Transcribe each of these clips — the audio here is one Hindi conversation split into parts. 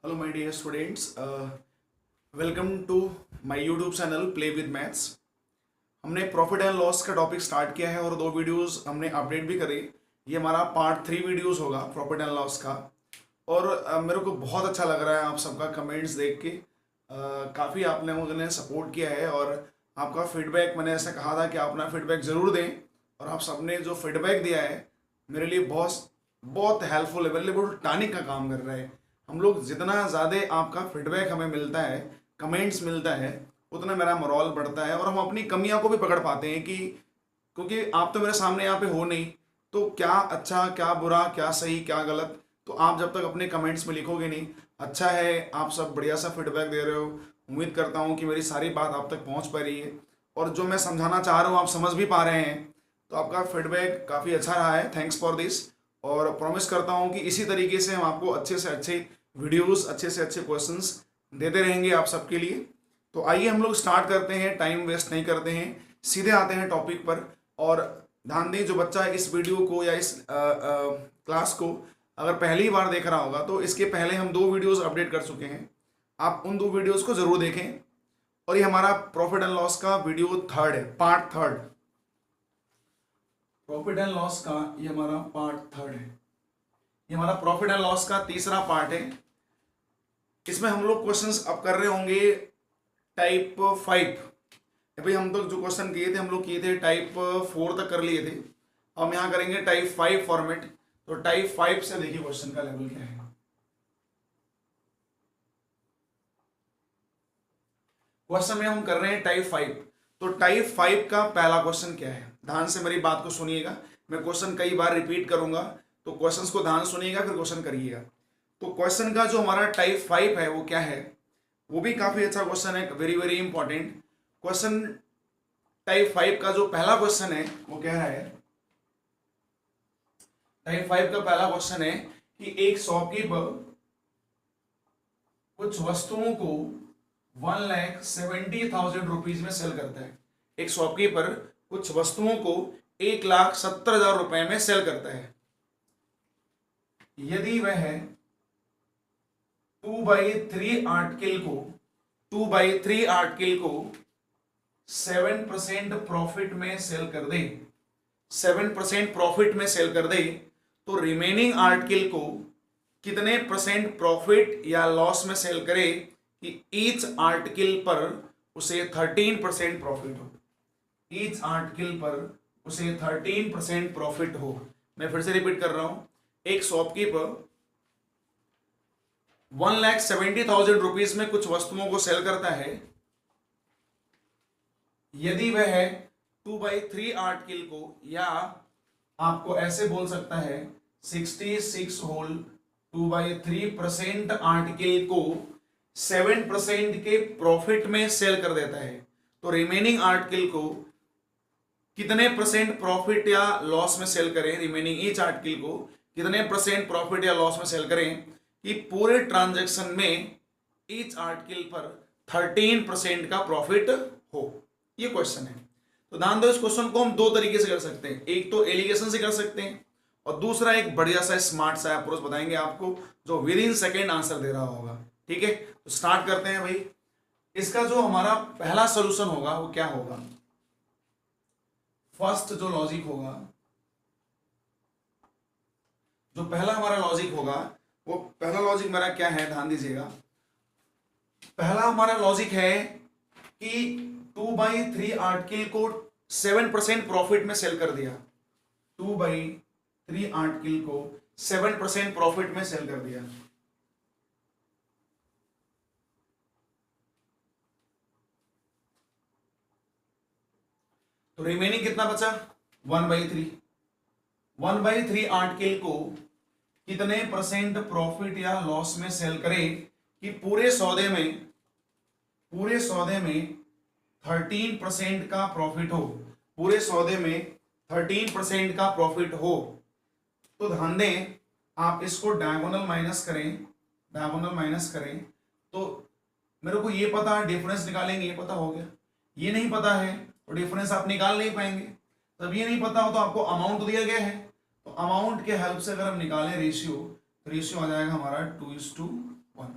Hello my dear students, welcome to my YouTube channel play with maths. हमने प्रॉफिट एंड लॉस का टॉपिक स्टार्ट किया है और 2 वीडियोस हमने अपडेट भी करे। ये हमारा पार्ट 3 वीडियोस होगा प्रॉफिट एंड लॉस का। और मेरे को बहुत अच्छा लग रहा है आप सबका कमेंट्स देख के। काफ़ी आप लोगों ने सपोर्ट किया है और आपका फीडबैक, मैंने ऐसा कहा था कि आप अपना फीडबैक ज़रूर दें, और आप सबने जो फीडबैक दिया है मेरे लिए बहुत बहुत हेल्पफुल है, मेरे लिए बहुत टानिक का काम कर रहा है। हम लोग जितना ज़्यादा आपका फीडबैक हमें मिलता है, कमेंट्स मिलता है, उतना मेरा मोरल बढ़ता है और हम अपनी कमियां को भी पकड़ पाते हैं कि क्योंकि आप तो मेरे सामने यहाँ पे हो नहीं, तो क्या अच्छा क्या बुरा क्या सही क्या गलत, तो आप जब तक अपने कमेंट्स में लिखोगे नहीं। अच्छा है, आप सब बढ़िया सा फीडबैक दे रहे हो। उम्मीद करता हूँ कि मेरी सारी बात आप तक पहुँच पा रही है और जो मैं समझाना चाह रहा हूँ आप समझ भी पा रहे हैं। तो आपका फीडबैक काफ़ी अच्छा रहा है, थैंक्स फॉर दिस। और प्रॉमिस करता हूँ कि इसी तरीके से हम आपको अच्छे से अच्छे वीडियोस, अच्छे से अच्छे क्वेश्चंस देते रहेंगे आप सबके लिए। तो आइए हम लोग स्टार्ट करते हैं, टाइम वेस्ट नहीं करते हैं, सीधे आते हैं टॉपिक पर। और ध्यान दें, जो बच्चा इस वीडियो को या इस क्लास को अगर पहली बार देख रहा होगा तो इसके पहले हम 2 वीडियोस अपडेट कर चुके हैं, आप उन 2 वीडियोस को ज़रूर देखें। और ये हमारा प्रॉफिट एंड लॉस का वीडियो 3rd है, part 3rd। Profit and loss का ये हमारा पार्ट 3rd है। ये हमारा प्रॉफिट एंड लॉस का तीसरा पार्ट है। इसमें हम लोग क्वेश्चंस अब कर रहे होंगे टाइप 5। भाई हम तो जो क्वेश्चन किए थे हम लोग किए थे टाइप 4 तक कर लिए थे। हम यहाँ करेंगे टाइप 5 फॉर्मेट। तो टाइप 5 से देखिए क्वेश्चन का लेवल क्या है। क्वेश्चन में हम कर रहे हैं टाइप 5। तो टाइप 5 का पहला क्वेश्चन क्या है, ध्यान से मेरी बात को सुनिएगा। मैं क्वेश्चन कई बार रिपीट करूंगा, तो क्वेश्चंस को ध्यान सुनिएगा फिर क्वेश्चन करिएगा। तो क्वेश्चन का जो हमारा टाइप 5 है वो क्या है, वो भी काफी अच्छा क्वेश्चन है, very very important question. Type 5 का जो पहला क्वेश्चन है वो क्या है, टाइप 5 का पहला क्वेश्चन है कि एक शॉपकीपर कुछ वस्तुओं को 1,70,000 रुपीज में सेल करता है। एक शॉपकीपर कुछ वस्तुओं को 1,70,000 रुपए में सेल करता है। यदि वह 2/3 आर्टिकल को 7% प्रॉफिट में सेल कर दे, 7% प्रॉफिट में सेल कर दे, तो रिमेनिंग आर्टिकल को कितने परसेंट प्रॉफिट या लॉस में सेल करे कि ईच आर्टिकल पर उसे 13% प्रॉफिट हो। ईच आर्टिकल पर उसे 13% प्रॉफिट हो। मैं फिर से रिपीट कर रहा हूं, एक शॉपकीपर 1,70,000 रुपीज में कुछ वस्तुओं को सेल करता है। यदि वह 2/3 आर्टिकल को, या आपको ऐसे बोल सकता है 66 होल 2/3% आर्टिकल को 7% के प्रॉफिट में सेल कर देता है, तो रिमेनिंग आर्टिकल को कितने परसेंट प्रॉफिट या लॉस में सेल करें, रिमेनिंग ईच आर्टिकल को कितने परसेंट प्रॉफिट या लॉस में सेल करें कि पूरे ट्रांजैक्शन में ईच आर्टिकल पर 13% का प्रॉफिट हो। ये क्वेश्चन है। तो ध्यान दो, इस क्वेश्चन को हम 2 तरीके से कर सकते हैं, एक तो एलिगेशन से कर सकते हैं और दूसरा एक बढ़िया सा स्मार्ट सा अप्रोच बताएंगे आपको जो विद इन सेकेंड आंसर दे रहा होगा। ठीक है, तो स्टार्ट करते हैं भाई। इसका जो हमारा पहला सोल्यूशन होगा वो क्या होगा, फर्स्ट जो लॉजिक होगा, जो पहला हमारा लॉजिक होगा, वो पहला लॉजिक मेरा क्या है, ध्यान दीजिएगा। पहला हमारा लॉजिक है कि 2/3 आर्टिकल को 7% प्रॉफिट में सेल कर दिया। 2/3 आर्टिकल को 7% प्रॉफिट में सेल कर दिया। तो रिमेनिंग कितना बचा, 1/3। 1/3 आर्टिकल को कितने परसेंट प्रॉफिट या लॉस में सेल करे कि पूरे सौदे में 13% का प्रॉफिट हो, पूरे सौदे में 13% का प्रॉफिट हो। तो ध्यान दें, आप इसको डायगोनल माइनस करें तो मेरे को ये पता है डिफरेंस निकालेंगे, ये पता हो गया। ये नहीं पता है तो डिफरेंस आप निकाल नहीं पाएंगे। तब ये नहीं पता हो तो आपको अमाउंट दिया गया है, तो अमाउंट के हेल्प से अगर हम निकालें रेशियो, तो रेशियो आ जाएगा हमारा 2:1।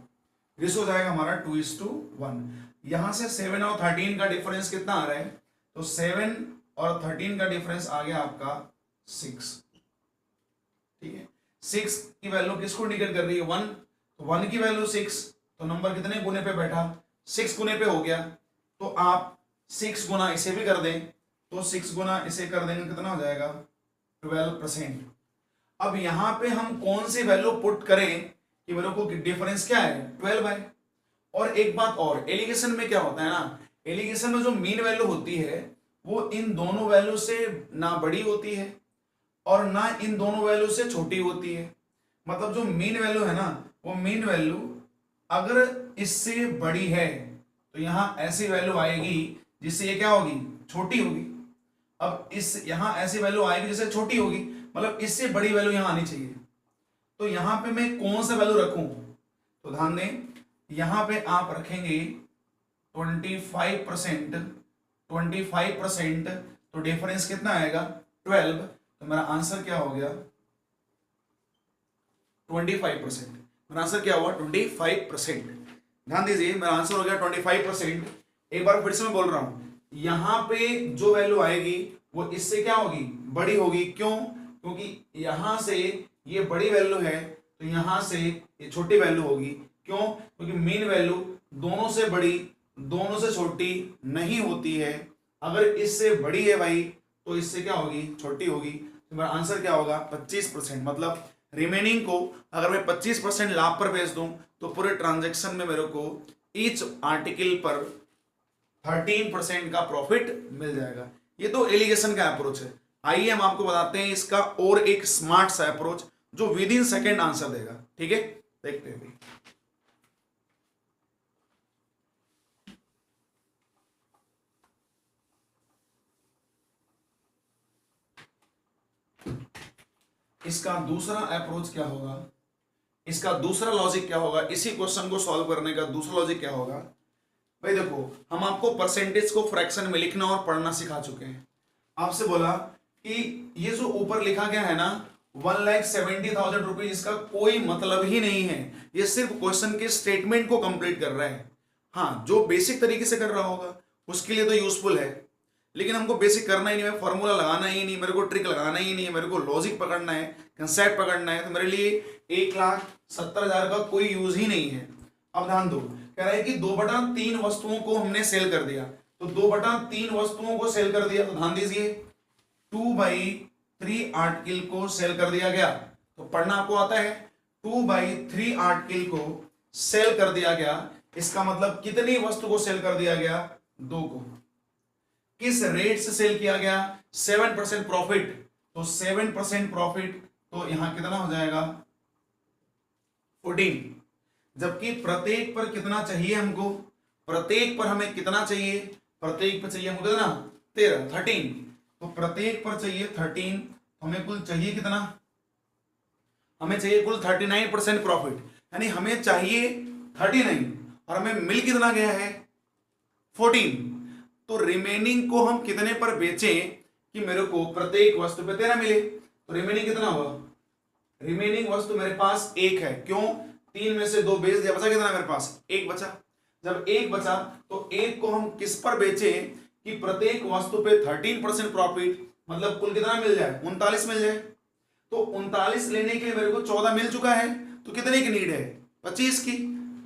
रेशियो हो जाएगा हमारा 2:1। यहां से 7 और 13 का डिफरेंस कितना आ रहा है, तो 7 और 13 का डिफरेंस आ गया आपका 6। ठीक है, 6 की वैल्यू किसको इंडिकेट कर रही है, 1, तो 1 की वैल्यू 6, तो नंबर कितने गुने पे बैठा, 6 गुने पे हो गया। तो आप 6 गुना इसे भी कर दें, तो 6 गुना इसे कर देंगे कितना हो जाएगा 12%। अब यहां पे हम कौन सी वैल्यू पुट करें कि मेरे को डिफरेंस क्या है 12 है। और एक बात और, एलिगेशन में क्या होता है ना, एलिगेशन में जो मीन वैल्यू होती है वो इन दोनों वैल्यू से ना बड़ी होती है और ना इन दोनों वैल्यू से छोटी होती है। मतलब जो मीन वैल्यू है ना, वो मीन वैल्यू अगर इससे बड़ी है तो यहां ऐसी वैल्यू आएगी जिससे ये क्या होगी, छोटी होगी। अब इस यहां ऐसी वैल्यू आएगी जिससे छोटी होगी, मतलब इससे बड़ी वैल्यू यहां आनी चाहिए। तो यहां पे मैं कौन सा वैल्यू रखूं, तो ध्यान दें, यहां पे आप रखेंगे 25%, 25%, तो डिफरेंस कितना आएगा 12, तो मेरा आंसर क्या हो गया 25%। मेरा आंसर क्या हुआ 25%। ध्यान दीजिए, मेरा आंसर हो गया 25%। एक बार फिर से मैं बोल रहा हूं, यहां पे जो वैल्यू आएगी वो इससे क्या होगी, बड़ी होगी। क्यों, क्योंकि यहां से ये बड़ी वैल्यू है तो यहां से ये छोटी वैल्यू होगी। क्यों, क्योंकि मीन वैल्यू दोनों से बड़ी दोनों से छोटी नहीं होती है। अगर इससे बड़ी है भाई तो इससे क्या होगी, छोटी होगी। तो मेरा आंसर क्या होगा 25%। मतलब रिमेनिंग को अगर मैं 25% लाभ पर बेच दूं तो पूरे ट्रांजैक्शन में मेरे को ईच आर्टिकल पर 13% का प्रॉफिट मिल जाएगा। ये तो एलिगेशन का अप्रोच है। आइए हम आपको बताते हैं इसका और एक स्मार्ट सा अप्रोच जो विद इन सेकेंड आंसर देगा। ठीक है, देखते हैं। इसका दूसरा अप्रोच क्या होगा, इसका दूसरा लॉजिक क्या होगा, इसी क्वेश्चन को सॉल्व करने का दूसरा लॉजिक क्या होगा। भाई देखो, हम आपको परसेंटेज को फ्रैक्शन में लिखना और पढ़ना सिखा चुके हैं। आपसे बोला कि ये जो ऊपर लिखा गया है ना 1,70,000 रुपीज, इसका कोई मतलब ही नहीं है। ये सिर्फ क्वेश्चन के स्टेटमेंट को कंप्लीट कर रहा है। हाँ, जो बेसिक तरीके से कर रहा होगा उसके लिए तो यूजफुल है, लेकिन हमको बेसिक करना ही नहीं है, फॉर्मूला लगाना ही नहीं, मेरे को ट्रिक लगाना ही नहीं है, मेरे को लॉजिक पकड़ना है, कंसेप्ट पकड़ना है, तो मेरे लिए 1,70,000 का कोई यूज ही नहीं है। अब ध्यान दो, कह रहा है कि 2/3 वस्तुओं को हमने सेल कर दिया, तो 2/3 वस्तुओं को सेल कर दिया, तो ध्यान दीजिए 2/3 आर्टिकल को सेल कर दिया गया। तो पढ़ना आपको आता है, 2/3 आर्टिकल को सेल कर दिया गया, इसका मतलब कितनी वस्तु को सेल कर दिया गया, 2 को। किस रेट से सेल किया गया, 7% प्रॉफिट, तो 7% प्रॉफिट, तो यहां कितना हो जाएगा 14। जबकि प्रत्येक पर कितना चाहिए हमको, प्रत्येक पर हमें कितना चाहिए, प्रत्येक पर चाहिए हमको कितना 13, तो प्रत्येक पर चाहिए 13, हमें कुल चाहिए कितना, हमें चाहिए कुल 39% प्रॉफिट। यानी हमें चाहिए 39 और हमें मिल कितना गया है 14। तो रिमेनिंग को हम कितने पर बेचें कि मेरे को प्रत्येक वस्तु पे 13 मिले, तो रिमेनिंग कितना हुआ, रिमेनिंग वस्तु मेरे पास 1 है। क्यों, 3 में से 2 बेच दिया, बचा कितना मेरे पास 1 बचा। जब 1 बचा तो 1 को हम किस पर बेचें कि प्रत्येक वस्तु पे 13% प्रॉफिट, मतलब कुल कितना मिल जाए 39 मिल जाए। तो 39 लेने के लिए मेरे को 14 मिल चुका है, तो कितने की नीड है 25 की,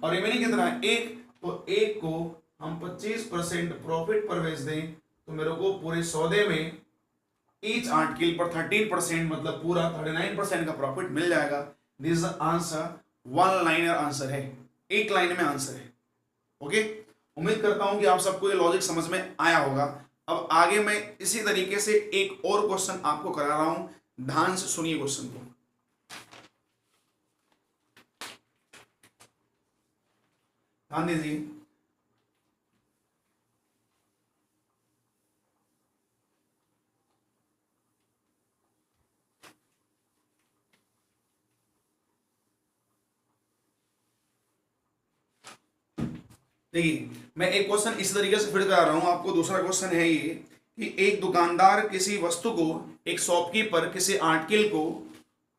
और रिमेनिंग कितना है 1, तो 1 को हम 25% प्रॉफिट पर बेच दें तो मेरे को पूरे सौदे में ईच आर्टिकल पर 13%, मतलब पूरा 39% का प्रॉफिट मिल जाएगा। This is answer, one liner answer है, एक लाइन में आंसर है। ओके, उम्मीद करता हूं कि आप सबको ये लॉजिक समझ में आया होगा। अब आगे मैं इसी तरीके से एक और क्वेश्चन आपको करा रहा हूं, ध्यान से सुनिए क्वेश्चन को। ध्यान दीजिए, देखिए मैं एक क्वेश्चन इस तरीके से फिर करा रहा हूं आपको। दूसरा क्वेश्चन है ये कि एक दुकानदार किसी वस्तु को, एक शॉपकीपर किसी आर्टिकल को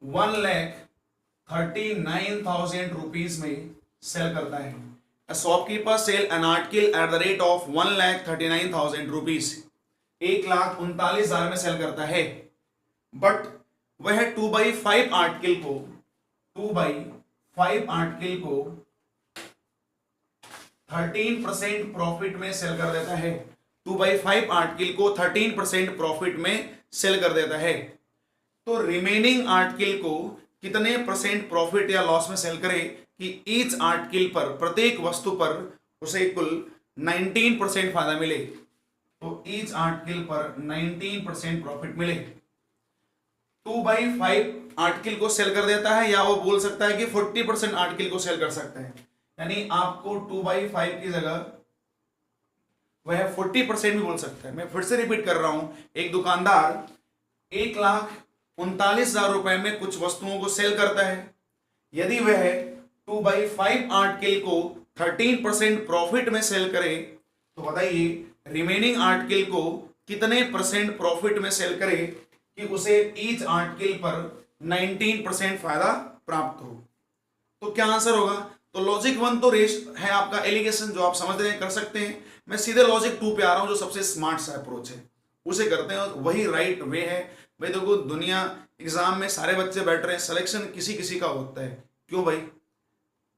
1,39,000 रुपीज में सेल करता है। A shopkeeper sell an article at the rate of 1,39,000 rupees, 1,39,000 में सेल करता है। बट वह 2/5 आर्टिकल को 2/5 आर्टिकल को 13% प्रॉफिट में सेल कर देता है। 2/5 आर्टिकल को 13% प्रॉफिट में सेल कर देता है। तो रिमेनिंग आर्टिकल को कितने परसेंट प्रॉफिट या लॉस में सेल करे कि ईच आर्टिकल पर, प्रत्येक वस्तु पर उसे कुल 19% फायदा मिले। तो ईच आर्टिकल पर 19% प्रॉफिट मिले। 2/5 आर्टिकल को सेल कर देता है, या वो बोल सकता है कि 40% आर्टिकल को सेल कर सकता है। यानी आपको 2/5 की जगह वह 40% भी बोल सकता है। मैं फिर से रिपीट कर रहा हूं, एक दुकानदार 1,39,000 रुपए में कुछ वस्तुओं को सेल करता है। यदि वह 2/5 आर्टिकल को 13% प्रॉफिट में सेल करे, तो बताइए रिमेनिंग आर्टिकल को कितने परसेंट प्रॉफिट में सेल करे कि उसे ईच आर्टिकल पर 19% फायदा प्राप्त हो। तो क्या आंसर होगा? तो लॉजिक 1 तो रेस है आपका एलिगेशन, जो आप समझ रहे हैं, कर सकते हैं। मैं सीधे लॉजिक 2 पे आ रहा हूं, जो सबसे स्मार्ट सा अप्रोच है, उसे करते हैं और वही राइट वे है। भाई देखो, दुनिया एग्जाम में सारे बच्चे बैठ रहे हैं, सिलेक्शन किसी किसी का होता है। क्यों भाई?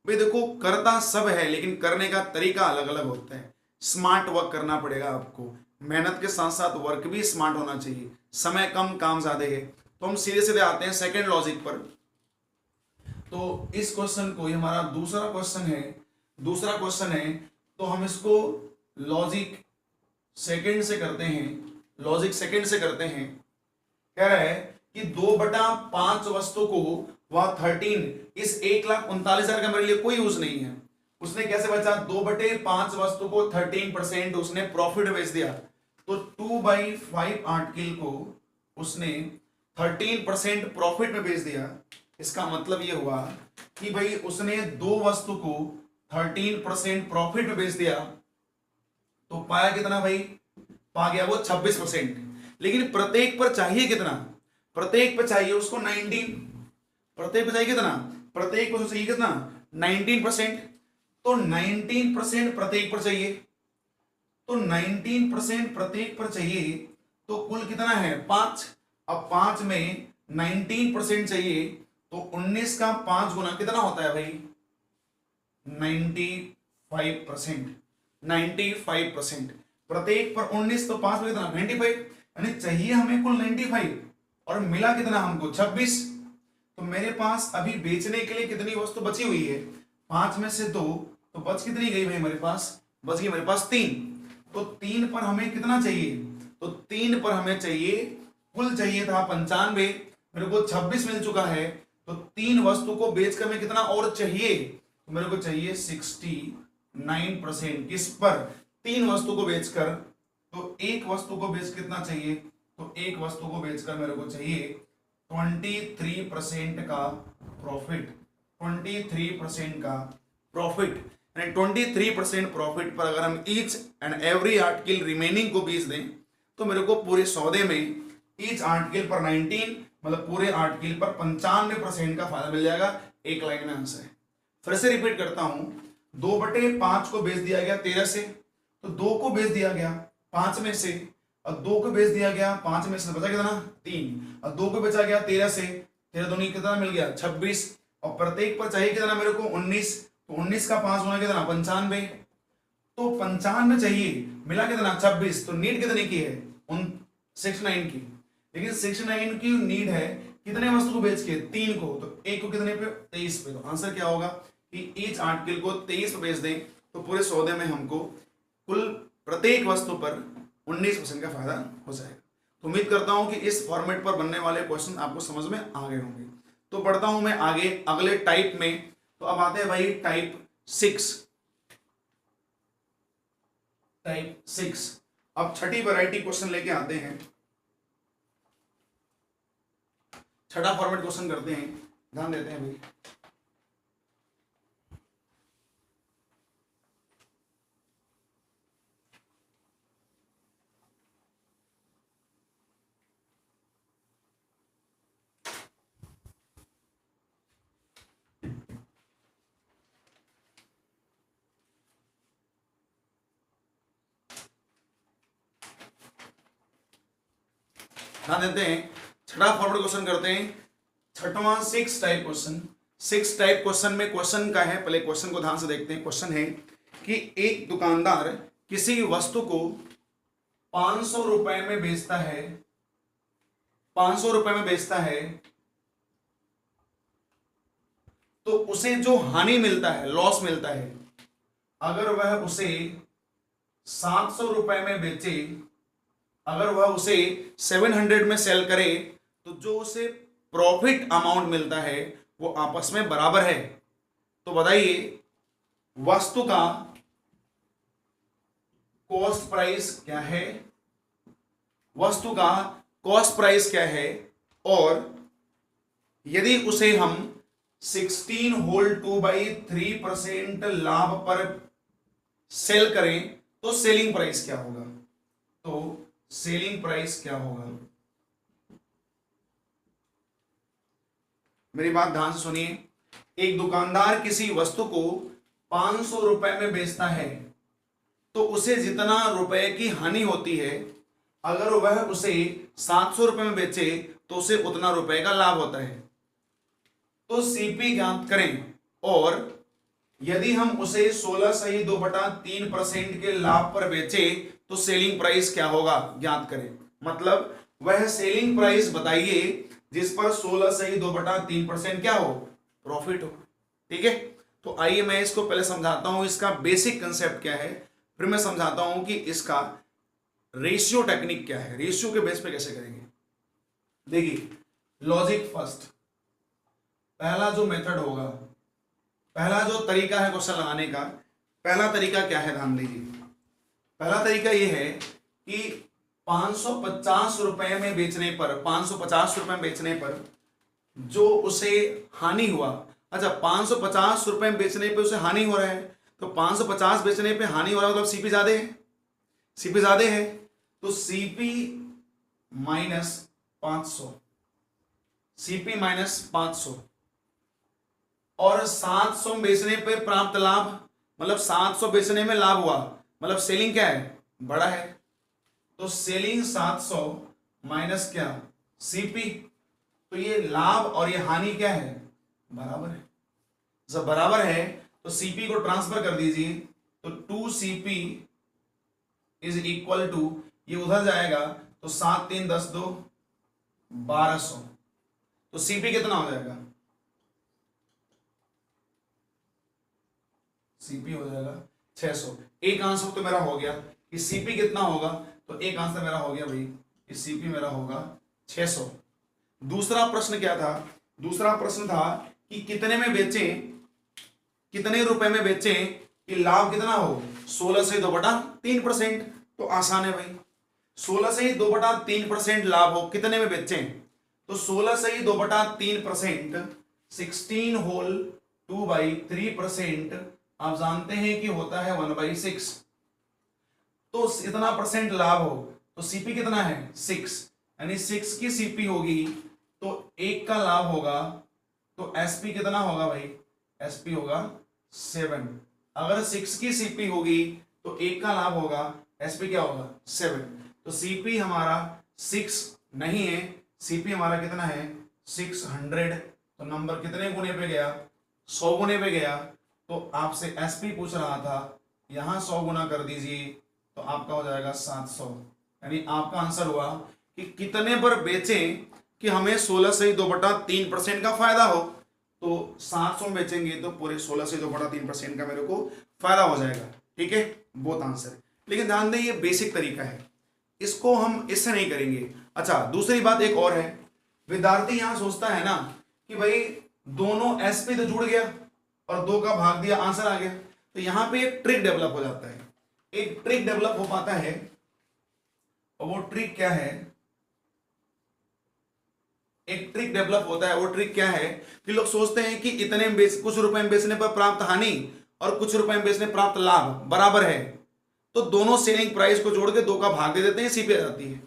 भाई देखो, करता सब है लेकिन करने का तरीका अलग अलग होता है। स्मार्ट वर्क करना पड़ेगा आपको, मेहनत के साथ साथ वर्क भी स्मार्ट होना चाहिए। समय कम, काम ज्यादा है। तो हम सीधे सीधे आते हैं सेकंड लॉजिक पर। तो इस क्वेश्चन को, ये हमारा दूसरा क्वेश्चन है, तो हम इसको लॉजिक सेकंड से करते हैं। कह रहा है कि 2/5 वस्तु को वह 13, इस 1,39,000 का मेरे लिए कोई यूज नहीं है। उसने कैसे बचा? 2/5 वस्तु को 13% उसने प्रॉफिट बेच दिया। तो 2/5 आर्टिकल को उसने 13% प्रॉफिट में बेच दिया। इसका मतलब यह हुआ कि भाई उसने 2 वस्तु को 13% प्रॉफिट में बेच दिया। तो पाया कितना भाई? पा गया वो 26%। लेकिन प्रत्येक पर चाहिए कितना? प्रत्येक पर चाहिए उसको 19। प्रत्येक पर चाहिए कितना? प्रत्येक पर चाहिए कितना? 19%। तो 19% प्रत्येक पर चाहिए। तो 19% प्रत्येक पर चाहिए, तो कुल कितना है? 5। अब 5 में 19% चाहिए, तो 19 का 5 गुना कितना होता है भाई? 95%। 95%। प्रत्येक पर 19, तो 5 में कितना? 95। यानी चाहिए हमें कुल 95 और मिला कितना हमको? 26। तो मेरे पास अभी बेचने के लिए कितनी वस्तु बची हुई है? 5 में से 2, तो बच कितनी गई भाई मेरे पास? बच गई मेरे पास 3। तो 3 पर हमें कितना चाहिए? तो 3 पर हमें चाहिए, कुल चाहिए था 95, मेरे को 26 मिल चुका है। तो 3 वस्तु को बेचकर मैं कितना और चाहिए? तो मेरे को चाहिए 69%। किस पर? 3 वस्तु को बेचकर। तो एक वस्तु को बेच कितना चाहिए? तो एक वस्तु को बेचकर मेरे को चाहिए 23% का प्रॉफिट। 23% का प्रॉफिट, यानी 23% प्रॉफिट पर अगर हम each and every article remaining को बेच दें, तो मेरे को पूरे सौदे में ईच आर्टिकल पर 19, मतलब पूरे आर्टिकल पर 95% का फायदा मिल जाएगा। एक लाइन में आंसर है। फिर से रिपीट करता हूं, 2/5 को बेच दिया गया 13 से, तो 2 को बेच दिया गया 5 में से, और 2 को बेच दिया गया 5 में से, बचा कितना? 3। और 2 को बेचा गया 13 से, 13 दूनी कितना मिल गया? 26। और प्रत्येक पर चाहिए कितना मेरे को? 19। तो 19 का 5 गुना कितना? 95। तो 95 चाहिए, मिला कितना? 26। तो नीड कितने की है? 69 की। लेकिन 69 की नीड है कितने वस्तु को बेच के? 3 को। तो एक को कितने पे? 23 पे। तो आंसर क्या होगा कि ईच आर्टिकल को 23 पे बेच दें, तो पूरे सौदे में हमको कुल प्रत्येक वस्तु पर 19% का फायदा हो जाएगा। तो उम्मीद करता हूं कि इस फॉर्मेट पर बनने वाले क्वेश्चन आपको समझ में आ गए होंगे। तो बढ़ता हूं मैं आगे अगले टाइप में। तो अब आते हैं भाई टाइप 6। अब छठी वैरायटी क्वेश्चन लेके आते हैं। छठा फॉर्मेट क्वेश्चन करते हैं, ध्यान देते हैं भाई। ध्यान देते हैं, छठा फॉरवर्ड क्वेश्चन करते हैं। छठवां 6 टाइप क्वेश्चन। 6 टाइप क्वेश्चन में क्वेश्चन का है, पहले क्वेश्चन को ध्यान से देखते हैं। क्वेश्चन है कि एक दुकानदार किसी वस्तु को 500 रुपए में बेचता है, 500 रुपए में बेचता है, तो उसे जो हानि मिलता है, लॉस मिलता है, अगर वह उसे 700 रुपए में बेचे, अगर वह उसे 700 में सेल करे, तो जो उसे प्रॉफिट अमाउंट मिलता है वो आपस में बराबर है। तो बताइए वस्तु का कॉस्ट प्राइस क्या है, वस्तु का कॉस्ट प्राइस क्या है, और यदि उसे हम 16 होल 2/3% लाभ पर सेल करें तो सेलिंग प्राइस क्या होगा, तो सेलिंग प्राइस क्या होगा। मेरी बात ध्यान से सुनिए। एक दुकानदार किसी वस्तु को 500 रुपए में बेचता है, तो उसे जितना रुपए की हानि होती है, अगर वह उसे 700 रुपए में बेचे तो उसे उतना रुपए का लाभ होता है। तो सीपी ज्ञात करें, और यदि हम उसे 16/2/3% के लाभ पर बेचे तो सेलिंग प्राइस क्या होगा, ज्ञात करें। मतलब वह सेलिंग प्राइस बताइए जिस पर 16/2/3% क्या हो, प्रॉफिट हो। ठीक है, तो आइए मैं इसको पहले समझाता हूं, इसका बेसिक कंसेप्ट क्या है, फिर मैं समझाता हूं कि इसका रेशियो टेक्निक क्या है, रेशियो के बेस पे कैसे करेंगे। देखिए लॉजिक फर्स्ट, पहला जो मेथड होगा, पहला जो तरीका है क्वेश्चन लगाने का, पहला तरीका क्या है, ध्यान दीजिए। पहला तरीका यह है कि 550 रुपए में बेचने पर, 550 रुपए में बेचने पर जो उसे हानि हुआ, अच्छा 550 रुपए में बेचने पे उसे हानि हो रहा है, तो 550 बेचने पे हानि हो रहा है मतलब सीपी ज्यादा है, सीपी ज्यादा है, तो सीपी माइनस 500, सीपी माइनस 500, और 700 बेचने पे प्राप्त लाभ, मतलब 700 बेचने में लाभ हुआ, मतलब सेलिंग क्या है, बड़ा है, तो सेलिंग 700 माइनस क्या, सीपी, तो ये लाभ और ये हानि क्या है, बराबर है। जब बराबर है तो सीपी को ट्रांसफर कर दीजिए, तो 2CP इज इक्वल टू, ये उधर जाएगा तो 7 3 10 2 1200, तो सीपी कितना हो जाएगा, सीपी हो जाएगा 600। एक आंसर तो मेरा हो गया कि सीपी कितना होगा, तो एक आंसर मेरा हो गया भाई कि सीपी मेरा होगा 600। दूसरा प्रश्न क्या था, दूसरा प्रश्न था कि कितने में बेचें, कितने रुपए में बेचें कि लाभ कितना हो, 16/2/3%, तो आसान है भाई, 16/2/3% लाभ हो, कितने में बेचें, तो 16/2/3% 16 होल 2/3% आप जानते हैं कि होता है 1/6, तो इतना परसेंट लाभ हो तो सीपी कितना है 6, यानी 6 की सीपी होगी तो 1 का लाभ होगा, तो एसपी कितना होगा भाई, एसपी होगा 7। अगर 6 की सीपी होगी तो 1 का लाभ होगा, एसपी क्या होगा 7, तो सीपी हमारा 6 नहीं है, सीपी हमारा कितना है 600, तो नंबर कितने गुने पे गया, 100 गुने पे गया, तो आपसे एसपी पूछ रहा था, यहां 100 गुना कर दीजिए तो आपका हो जाएगा 700, यानी आपका आंसर हुआ कि कितने पर बेचें कि हमें 16/2/3% का फायदा हो, तो 700 में बेचेंगे तो पूरे 16/2/3% का मेरे को फायदा हो जाएगा। ठीक है, बोथ आंसर। लेकिन ध्यान दें ये बेसिक तरीका है, इसको हम इससे नहीं करेंगे। अच्छा दूसरी बात एक और है, विद्यार्थी यहां सोचता है ना कि भाई दोनों एसपी तो जुड़ गया और 2 का भाग दिया, आंसर आ गया, तो यहां पे एक ट्रिक डेवलप हो जाता है, एक ट्रिक डेवलप हो पाता है, और वो ट्रिक क्या है, एक ट्रिक डेवलप होता है, वो ट्रिक क्या है कि लोग सोचते हैं कि इतने में कुछ रुपए में बेचने पर प्राप्त हानि और कुछ रुपए में बेचने प्राप्त लाभ बराबर है, तो दोनों सेलिंग प्राइस को जोड़ के 2 का भाग दे देते हैं, सीपी आ जाती है।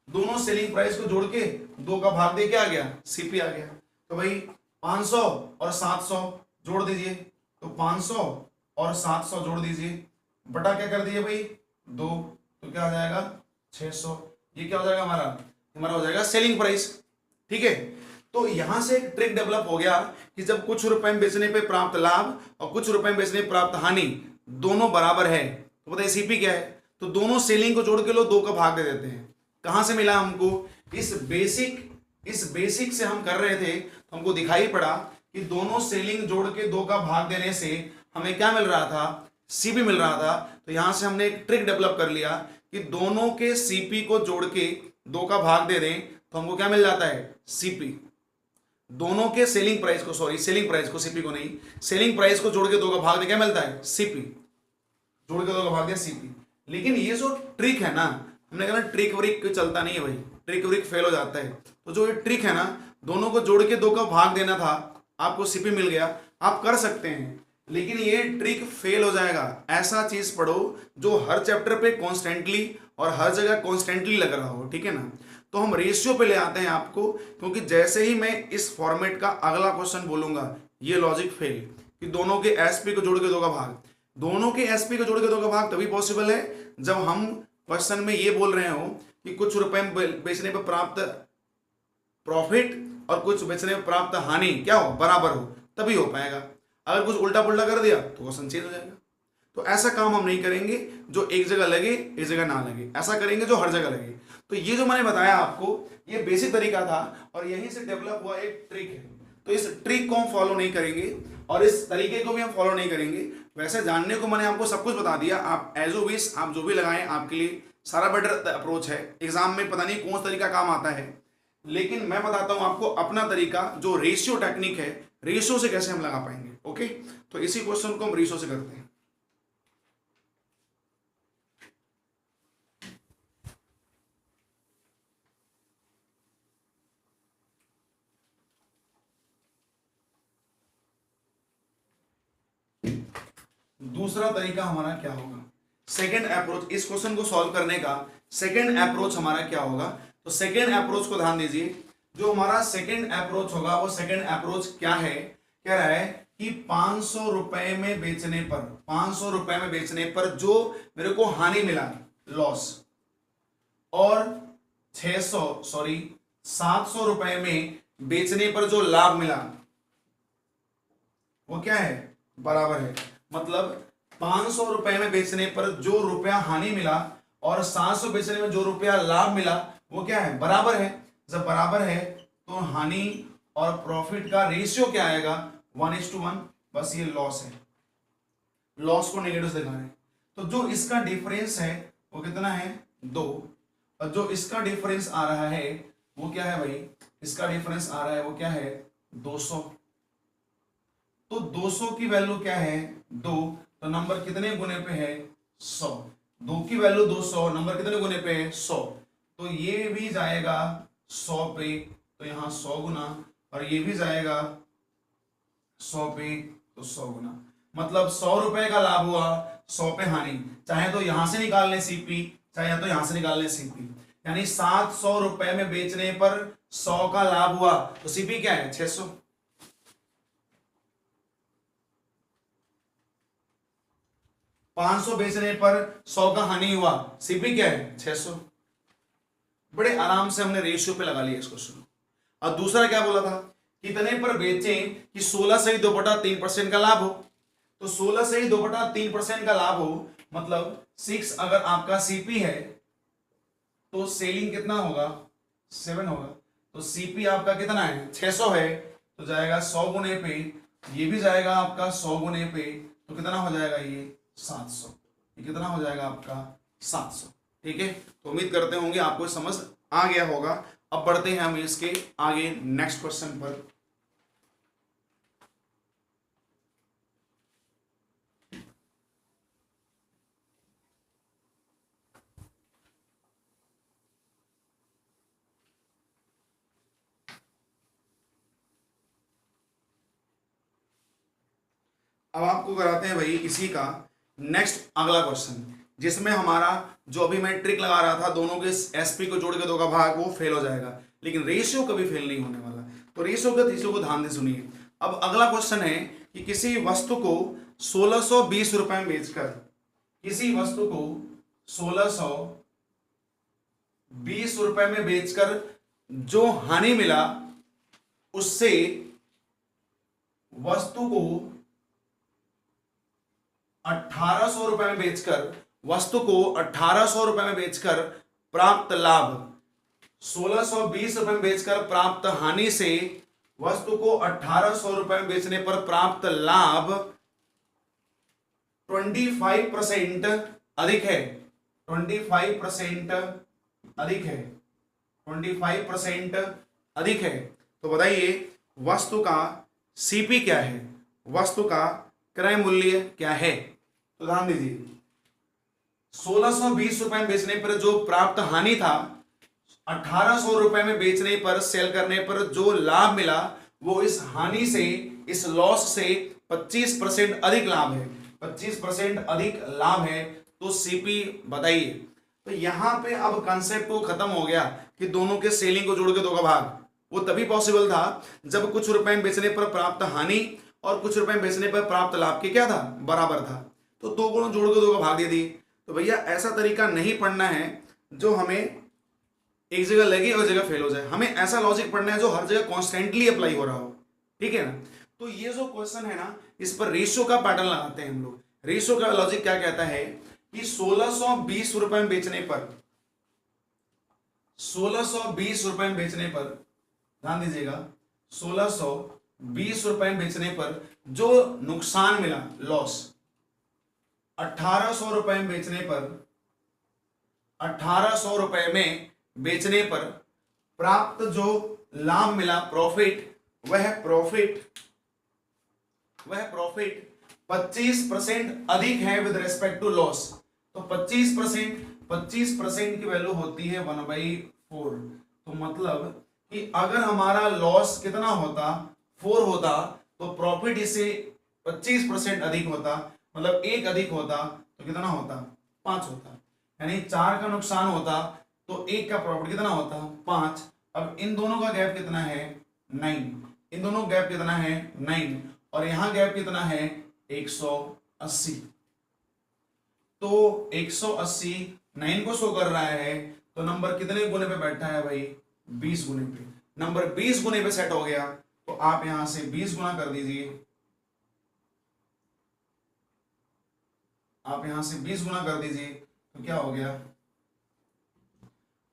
दोनों सेलिंग प्राइस को जोड़ के 2 का भाग दे के आ गया, सीपी आ गया। तो भाई 500 और 700 जोड़ दीजिए, तो 500 और 700 जोड़ दीजिए, बटा क्या कर दिए भाई 2, तो क्या आ जाएगा 600, ये क्या हो जाएगा हमारा हमारा हो जाएगा सेलिंग प्राइस। ठीक है, तो यहां से एक ट्रिक डेवलप हो गया कि जब कुछ रुपए में बेचने पे प्राप्त लाभ और कुछ रुपए में बेचने पे प्राप्त हानि दोनों बराबर है, तो बताइए सीपी क्या है? तो दोनों सेलिंग को जोड़ के लो, 2 का भाग दे देते हैं। कहां से मिला हमको? इस बेसिक से हम कर रहे थे, तो हमको दिखाई पड़ा कि दोनों सेलिंग जोड़ के 2 का भाग देने से हमें क्या मिल रहा था? सीपी मिल रहा था। तो यहां से हमने एक ट्रिक डेवलप कर लिया कि दोनों के सीपी को जोड़ के 2 का भाग दे दें तो हमको क्या मिल जाता है? सीपी। दोनों के सेलिंग प्राइस को, सीपी को नहीं, सेलिंग प्राइस को जोड़ के 2 का भाग दे क्या मिलता है? सीपी। जोड़ के 2 का भाग दिया सीपी। लेकिन ये जो ट्रिक है ना, हमने कहा ना ट्रिक व्रिक चलता नहीं है भाई, ट्रिक व्रिक फेल हो जाता है। तो जो ये ट्रिक है ना, दोनों को जोड़ के 2 का भाग देना था, आपको सीपी मिल गया, आप कर सकते हैं, लेकिन ये ट्रिक फेल हो जाएगा। ऐसा चीज पढ़ो जो हर चैप्टर पे कॉन्स्टेंटली और हर जगह कॉन्स्टेंटली लग रहा हो, ठीक है ना। तो हम रेशियो पे ले आते हैं आपको, क्योंकि जैसे ही मैं इस फॉर्मेट का अगला क्वेश्चन बोलूंगा, ये लॉजिक फेल कि दोनों के एसपी को जोड़ के 2 का भाग, दोनों के एसपी को जोड़ के 2 का भाग तभी पॉसिबल है जब हम क्वेश्चन में ये बोल रहे हो कि कुछ रुपए बेचने पर प्राप्त प्रॉफिट और कुछ बेचने पर प्राप्त हानि क्या हो? बराबर हो, तभी हो पाएगा। अगर कुछ उल्टा पुल्टा कर दिया तो क्वेश्चन चेंज हो जाएगा। तो ऐसा काम हम नहीं करेंगे जो एक जगह लगे एक जगह ना लगे, ऐसा करेंगे जो हर जगह लगे। तो ये जो मैंने बताया आपको, ये बेसिक तरीका था और यहीं से डेवलप हुआ एक ट्रिक है। तो इस ट्रिक को हम फॉलो नहीं करेंगे और इस तरीके को भी हम फॉलो नहीं करेंगे। वैसे जानने को मैंने आपको सब कुछ बता दिया, आप एज ओ विश आप जो भी लगाएं आपके लिए सारा बेटर अप्रोच है। एग्जाम में पता नहीं कौन सा तरीका काम आता है, लेकिन मैं बताता हूं आपको अपना तरीका, जो रेशियो टेक्निक है, रेशियो से कैसे हम लगा पाएंगे। ओके, तो इसी क्वेश्चन को हम रेशियो से करते हैं। दूसरा तरीका हमारा क्या होगा? सेकेंड अप्रोच, इस क्वेश्चन को सॉल्व करने का सेकेंड अप्रोच हमारा क्या होगा? तो सेकेंड अप्रोच को ध्यान दीजिए। जो हमारा सेकेंड अप्रोच होगा वो सेकेंड अप्रोच क्या है? कह रहा है कि 500 रुपए में बेचने पर, 500 रुपए में बेचने पर जो मेरे को हानि मिला, लॉस, और 700 रुपए में बेचने पर जो लाभ मिला वो क्या है? बराबर है। मतलब 500 रुपए में बेचने पर जो रुपया हानि मिला और 700 बेचने में जो रुपया लाभ मिला वो क्या है? बराबर है। जब बराबर है तो हानि और प्रॉफिट का रेशियो क्या आएगा? 1:1। बस ये लॉस है, लॉस को नेगेटिव से दिखाना है। तो जो इसका डिफरेंस है वो कितना है? 2। और जो इसका डिफरेंस आ रहा है वो क्या है भाई? इसका डिफरेंस आ रहा है वो क्या है? 200। तो 200 की वैल्यू क्या है? 2। तो नंबर कितने गुने पे है? 100। 2 की वैल्यू 200, नंबर कितने गुने पे है? 100। तो ये भी जाएगा 100 पे, तो यहां 100 गुना, और ये भी जाएगा 100 पे, तो 100 गुना। मतलब 100 रुपए का लाभ हुआ, 100 पे हानि। चाहे तो यहां से निकाल लें सीपी, चाहे तो यहां से निकाल लें सीपी। यानी 700 रुपए में बेचने पर 100 का लाभ हुआ, तो सीपी क्या है? 600। 500 बेचने पर 100 का हानि हुआ, सीपी क्या है? 600। बड़े आराम से हमने रेशियो पे लगा लिया इस क्वेश्चन को। और दूसरा क्या बोला था? कितने पर बेचें कि 16 से ही 2/3% का लाभ हो। तो 16 से ही 2/3% का लाभ हो, मतलब 6 अगर आपका सीपी है तो सेलिंग कितना होगा? 7 होगा। तो सीपी आपका कितना है? 600 है, तो जाएगा 100 गुने पे, ये भी जाएगा आपका 100 गुने पे, तो कितना हो जाएगा? ये 700। ये कितना हो जाएगा आपका? 700। ठीक है, तो उम्मीद करते होंगे आपको समझ आ गया होगा। अब बढ़ते हैं हम इसके आगे नेक्स्ट क्वेश्चन पर। अब आपको कराते हैं भाई इसी का नेक्स्ट अगला क्वेश्चन, जिसमें हमारा जो अभी मैं ट्रिक लगा रहा था, दोनों के एसपी को जोड़ के 2 का भाग, वो फेल हो जाएगा, लेकिन रेशियो कभी फेल नहीं होने वाला। तो रेशियो को ध्यान से सुनिए। अब अगला क्वेश्चन है कि किसी वस्तु को 1620 रुपए में बेचकर, किसी वस्तु को ₹20 में बेचकर जो हानि मिला उससे वस्तु को ₹1800 में बेचकर प्राप्त लाभ, ₹1620 में बेचकर प्राप्त हानि से वस्तु को ₹1800 में बेचने पर प्राप्त लाभ 25% अधिक है। 25% अधिक है। तो बताइए वस्तु का सीपी क्या है, वस्तु का क्रय मूल्य क्या है? तो ध्यान दीजिए, ₹1620 में बेचने पर जो प्राप्त हानि था, ₹1800 में बेचने पर, सेल करने पर जो लाभ मिला वो इस हानि से, इस लॉस से 25% अधिक लाभ है। 25% अधिक लाभ है। तो सीपी बताइए। तो यहां पे अब कंसेप्ट वो खत्म हो गया कि दोनों के सेलिंग को जोड़ के दो का भाग। वो तभी पॉसिबल था जब कुछ रुपए बेचने पर प्राप्त हानि और कुछ रुपए बेचने पर प्राप्त लाभ के क्या था, बराबर था। तो दो को जोड़ के दो का भाग दे दी। तो भैया ऐसा तरीका नहीं पढ़ना है जो हमें एक जगह लगे और जगह फेल हो जाए। हमें ऐसा लॉजिक पढ़ना है जो हर जगह कॉन्स्टेंटली अप्लाई हो रहा हो। ठीक है ना? तो ये जो क्वेश्चन है ना, इस पर रेशियो का पैटर्न लगाते हैं हम लोग। रेशियो का लॉजिक क्या कहता है कि ₹1620 में बेचने पर, ₹1620 में बेचने पर, ध्यान दीजिएगा, ₹1620 में बेचने पर जो नुकसान मिला, लॉस, ₹1800 में बेचने पर, ₹1800 में बेचने पर प्राप्त जो लाभ मिला, प्रॉफिट, वह प्रॉफिट 25% अधिक है विद रेस्पेक्ट टू लॉस। तो 25% की वैल्यू होती है 1/4। तो मतलब कि अगर हमारा लॉस कितना होता, 4 होता, तो प्रॉफिट इससे 25% अधिक होता, मतलब 1 अधिक होता, तो कितना होता, 5 होता। यानी 4 का नुकसान होता तो 1 का प्रॉफिट कितना होता, 5। अब इन दोनों का गैप कितना है, 9। इन दोनों गैप कितना है, 9। और यहां गैप कितना है, 180। तो 180 9 को शो कर रहा है। तो नंबर कितने गुने पे बैठा है भाई, 20 गुने पे। नंबर 20 गुने पे सेट हो गया। तो आप यहां से 20 गुना कर दीजिए। आप यहां से 20 गुना कर दीजिए तो क्या हो गया,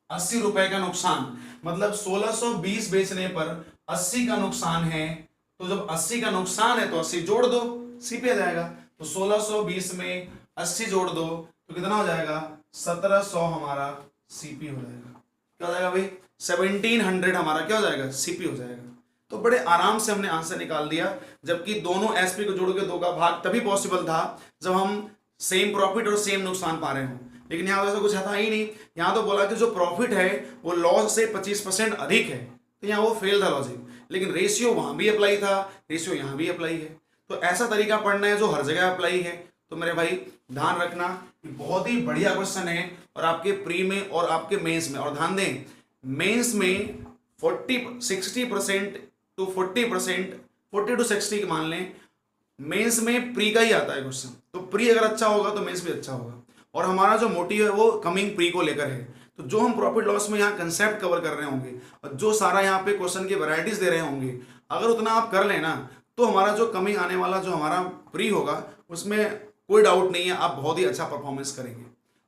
₹80 का नुकसान। मतलब 1620 बेचने पर 80 का नुकसान है। तो जब 80 का नुकसान है तो 80 जोड़ दो, सीपी आ जाएगा। तो 1620 में 80 जोड़ दो तो कितना हो जाएगा, 1700 हमारा सीपी हो जाएगा। क्या हो जाएगा भाई, 1700 हमारा क्या हो जाएगा, सीपी हो जाएगा। तो बड़े आराम से हमने आंसर निकाल दिया। जबकि दोनों एसपी को जोड़ के दो का भाग तभी पॉसिबल था जब हम सेम प्रॉफिट और सेम नुकसान पा रहे हो। लेकिन यहाँ तो ऐसा कुछ था ही नहीं। यहाँ तो बोला कि जो प्रॉफिट है वो लॉस से 25% अधिक है। तो यहाँ वो फेल था लॉजिक। लेकिन रेशियो वहां भी अप्लाई था, रेशियो यहाँ भी अप्लाई है। तो ऐसा तरीका पढ़ना है जो हर जगह अप्लाई है। तो मेरे भाई ध्यान रखना कि बहुत ही बढ़िया क्वेश्चन है और आपके प्री में और आपके मेंस में। और ध्यान दें, मेंस में 60% टू 40%, 40 to 60 मान लें, मेंस में प्री का ही आता है क्वेश्चन। तो प्री अगर अच्छा होगा तो मेंस भी अच्छा होगा। और हमारा जो मोटिव है वो कमिंग प्री को लेकर है। तो जो हम प्रॉफिट लॉस में यहाँ कंसेप्ट कवर कर रहे होंगे और जो सारा यहाँ पे क्वेश्चन की वैरायटीज दे रहे होंगे, अगर उतना आप कर लेना तो हमारा जो कमिंग आने वाला जो हमारा प्री होगा उसमें कोई डाउट नहीं है, आप बहुत ही अच्छा परफॉर्मेंस करेंगे।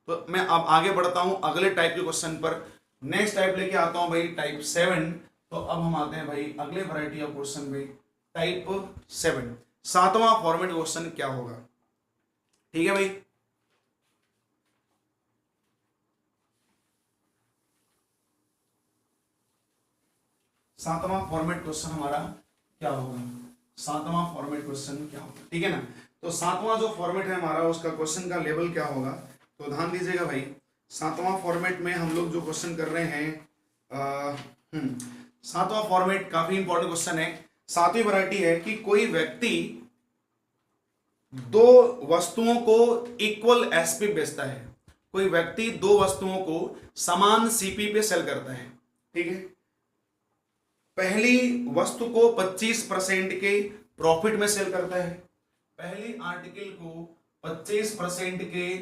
तो मैं अब आगे बढ़ता हूँ अगले टाइप के क्वेश्चन पर। नेक्स्ट टाइप लेके आता हूँ भाई टाइप 7। तो अब हम आते हैं भाई अगले वैरायटी ऑफ क्वेश्चन में, टाइप 7। 7वां फॉर्मेट क्वेश्चन क्या होगा, ठीक है भाई। सातवां फॉर्मेट क्वेश्चन हमारा क्या होगा, सातवां फॉर्मेट क्वेश्चन क्या होगा, ठीक है ना। तो सातवां जो फॉर्मेट है हमारा उसका क्वेश्चन का लेवल क्या होगा, तो ध्यान दीजिएगा भाई। सातवां फॉर्मेट में हम लोग जो क्वेश्चन कर रहे हैं, सातवां फॉर्मेट काफी इंपॉर्टेंट क्वेश्चन है। सातवीं वैरायटी है कि कोई व्यक्ति दो वस्तुओं को इक्वल एसपी बेचता है। कोई व्यक्ति दो वस्तुओं को समान सीपी पे सेल करता है, ठीक है। पहली वस्तु को 25% के प्रॉफिट में सेल करता है। पहली आर्टिकल को 25% के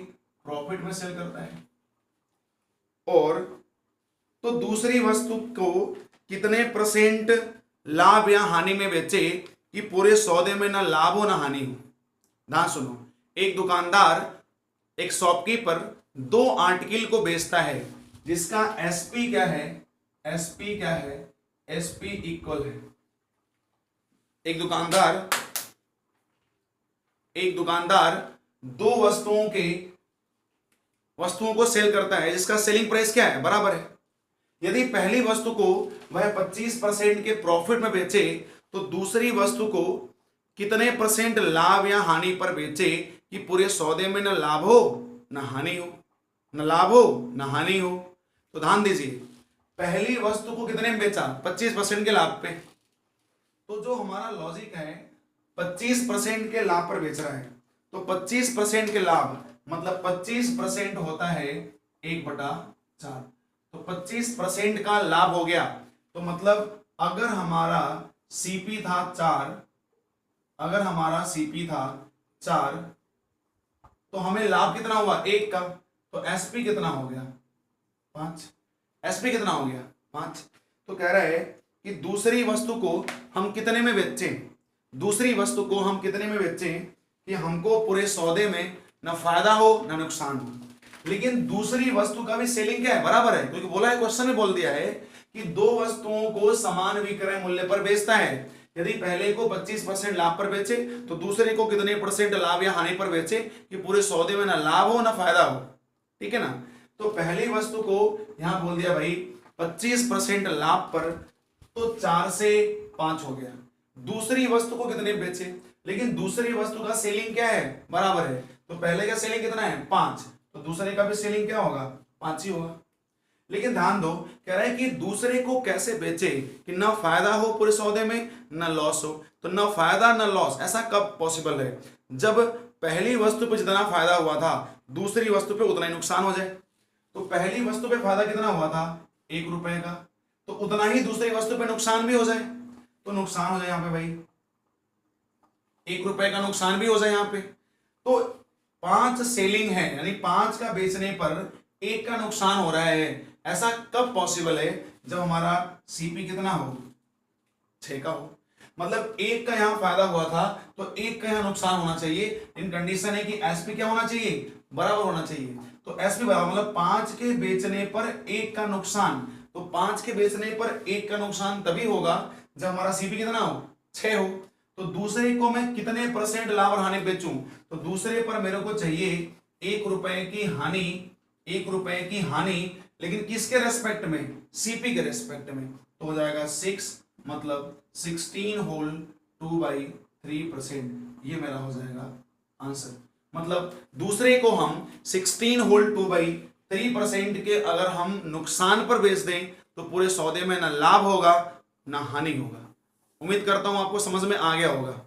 प्रॉफिट में सेल करता है और तो दूसरी वस्तु को कितने परसेंट लाभ या हानि में बेचे कि पूरे सौदे में ना लाभ हो ना हानि हो। ध्यान सुनो, एक दुकानदार, एक शॉपकीपर दो आर्टिकल को बेचता है जिसका एसपी क्या है, एसपी क्या है, एसपी इक्वल है। एक दुकानदार दो वस्तुओं को सेल करता है जिसका सेलिंग प्राइस क्या है, बराबर है। यदि पहली वस्तु को वह 25% के प्रॉफिट में बेचे तो दूसरी वस्तु को कितने परसेंट लाभ या हानि पर बेचे कि पूरे सौदे में न लाभ हो न हानि हो, न लाभ हो न हानि हो। तो ध्यान दीजिए, पहली वस्तु को कितने में बेचा, 25% के लाभ पे। तो जो हमारा लॉजिक है 25% के लाभ पर बेच रहा है, तो 25% के लाभ मतलब 25% होता है 1/4। तो 25% का लाभ हो गया। तो मतलब अगर हमारा सीपी था 4, अगर हमारा सीपी था 4 तो हमें लाभ कितना हुआ 1 का। तो एसपी कितना हो गया 5। एसपी कितना हो गया 5। तो कह रहा है कि दूसरी वस्तु को हम कितने में बेचें, दूसरी वस्तु को हम कितने में बेचें कि हमको पूरे सौदे में न फायदा हो न नुकसान हो। लेकिन दूसरी वस्तु का भी सेलिंग क्या है, बराबर है, क्योंकि बोला है, क्वेश्चन में बोल दिया है कि दो वस्तुओं को समान विक्रय मूल्य पर बेचता है। यदि पहले को 25% लाभ पर बेचे तो दूसरे को कितने परसेंट लाभ या हानि पर बेचे कि पूरे सौदे में ना लाभ हो ना फायदा हो। ठीक है ना। तो पहली वस्तु को यहां बोल दिया भाई 25% लाभ पर, तो 4 से 5 हो गया। दूसरी वस्तु को कितने बेचे, लेकिन दूसरी वस्तु का सेलिंग क्या है, बराबर है। तो पहले का सेलिंग कितना है 5, तो दूसरे का भी सेलिंग क्या होगा 5 ही होगा। लेकिन ध्यान दो, कह रहा है कि दूसरे को कैसे बेचे कि ना फायदा हो पूरे सौदे में ना लॉस हो। तो ना फायदा ना लॉस ऐसा कब पॉसिबल है, जब पहली वस्तु पे जितना फायदा हुआ था दूसरी वस्तु पे उतना ही नुकसान हो जाए। तो पहली वस्तु पे फायदा कितना हुआ था 1 रुपए का, तो उतना ही दूसरी वस्तु पे नुकसान भी हो जाए। तो नुकसान हो जाए यहाँ पे भाई 1 रुपए का नुकसान भी हो जाए यहाँ पे। तो 5 सेलिंग है, यानी 5 का बेचने पर 1 का नुकसान हो रहा है। ऐसा कब पॉसिबल है, जब हमारा सीपी कितना हो 6 का हो। मतलब 1 का यहां फायदा हुआ था तो 1 का यहां नुकसान होना चाहिए। इन कंडीशन है कि एसपी क्या होना चाहिए, बराबर होना चाहिए। तो एसपी बराबर मतलब 5 के बेचने पर 1 का नुकसान। तो 5 के बेचने पर 1 का नुकसान तभी होगा जब हमारा सीपी कितना हो 6 हो। तो दूसरे को मैं कितने परसेंट लाभ और हानि बेचूं, तो दूसरे पर मेरे को चाहिए 1 रुपए की हानि, 1 रुपए की हानि, लेकिन किसके रेस्पेक्ट में, सीपी के रेस्पेक्ट में। तो हो जाएगा 6 मतलब 16 होल 2/3%। ये मेरा हो जाएगा आंसर। मतलब दूसरे को हम 16 होल 2/3% के अगर हम नुकसान पर बेच दें तो पूरे सौदे में ना लाभ होगा ना हानि होगा। उम्मीद करता हूं आपको समझ में आ गया होगा।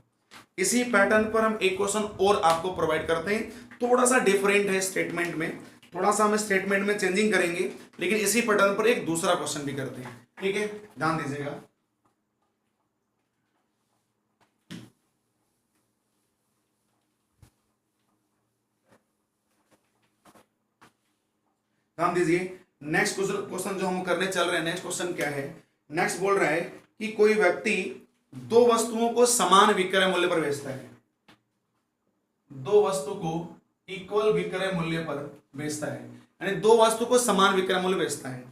इसी पैटर्न पर हम एक क्वेश्चन और आपको प्रोवाइड करते हैं, थोड़ा सा डिफरेंट है स्टेटमेंट में, थोड़ा सा हम स्टेटमेंट में चेंजिंग करेंगे, लेकिन इसी पैटर्न पर एक दूसरा क्वेश्चन भी करते हैं। ठीक है, ध्यान दीजिएगा। ध्यान दीजिए, नेक्स्ट क्वेश्चन जो हम करने चल रहे हैं, नेक्स्ट क्वेश्चन क्या है, नेक्स्ट बोल रहा है कि कोई व्यक्ति दो वस्तुओं को समान विक्रय मूल्य पर बेचता है, दो वस्तु को इक्वल विक्रय मूल्य पर बेचता है, यानी दो वस्तु को समान विक्रय मूल्य बेचता है।